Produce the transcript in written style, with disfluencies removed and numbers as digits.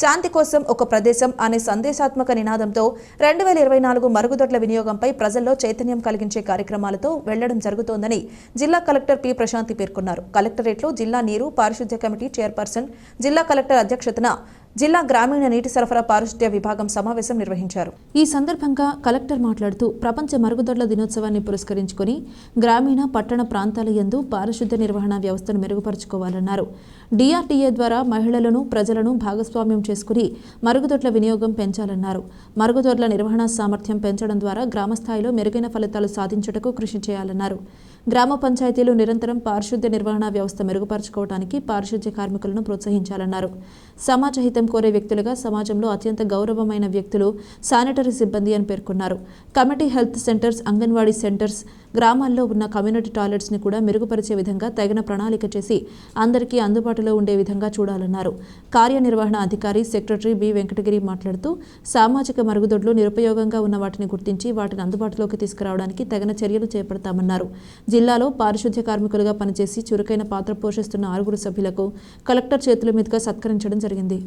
శాంతి కోసం ఒక ప్రదేశం అనే సందేశాత్మక నినాదంతో 2024 మరుగుదొడ్ల వినియోగంపై ప్రజల్లో చైతన్యం కలిగించే కార్యక్రమాలతో వెళ్లడం జరుగుతోందని జిల్లా కలెక్టర్ పి ప్రశాంతి పేర్కొన్నారు. కలెక్టరేట్లో జిల్లా నీరు పారిశుద్ధ్య కమిటీ చైర్పర్సన్, జిల్లా కలెక్టర్ అధ్యక్షతన జిల్లా గ్రామీణ నీటి సరఫరా పారిశుద్ధ్య విభాగం సమావేశం నిర్వహించారు. ఈ సందర్భంగా కలెక్టర్ మాట్లాడుతూ ప్రపంచ మరుగుదొడ్ల దినోత్సవాన్ని పురస్కరించుకుని గ్రామీణ పట్టణ ప్రాంతాల యందు పారిశుద్ధ్య నిర్వహణ వ్యవస్థను మెరుగుపరుచుకోవాలన్నారు. డిఆర్డీఏ ద్వారా మహిళలను, ప్రజలను భాగస్వామ్యం చేసుకుని మరుగుదొడ్ల వినియోగం పెంచాలన్నారు. మరుగుదొడ్ల నిర్వహణ సామర్థ్యం పెంచడం ద్వారా గ్రామస్థాయిలో మెరుగైన ఫలితాలు సాధించుటకు కృషి చేయాలన్నారు. గ్రామ పంచాయతీలు నిరంతరం పారిశుద్ధ్య నిర్వహణ వ్యవస్థ మెరుగుపరుచుకోవడానికి పారిశుద్ధ్య కార్మికులను ప్రోత్సహించాలన్నారు. సమాజ హితం కోరే వ్యక్తులుగా సమాజంలో అత్యంత గౌరవమైన వ్యక్తులు శానిటరీ సిబ్బంది అని పేర్కొన్నారు. Committee health centres, anganwadi centres, గ్రామాల్లో ఉన్న కమ్యూనిటీ టాయిలెట్స్ ని కూడా మెరుగుపరిచే విధంగా తగిన ప్రణాళిక చేసి అందరికీ అందుబాటులో ఉండే విధంగా చూడాలన్నారు. కార్యనిర్వహణ అధికారి సెక్రటరీ బి వెంకటగిరి మాట్లాడుతూ సామాజిక మరుగుదొడ్లు నిరుపయోగంగా ఉన్న వాటిని గుర్తించి వాటిని అందుబాటులోకి తీసుకురావడానికి తగిన చర్యలు చేపడతామన్నారు. జిల్లాలో పారిశుద్ధ్య కార్మికులుగా పనిచేసి చురుకైన పాత్ర పోషిస్తున్న 6 సభ్యులకు కలెక్టర్ చేతుల మీదుగా సత్కరించడం జరిగింది.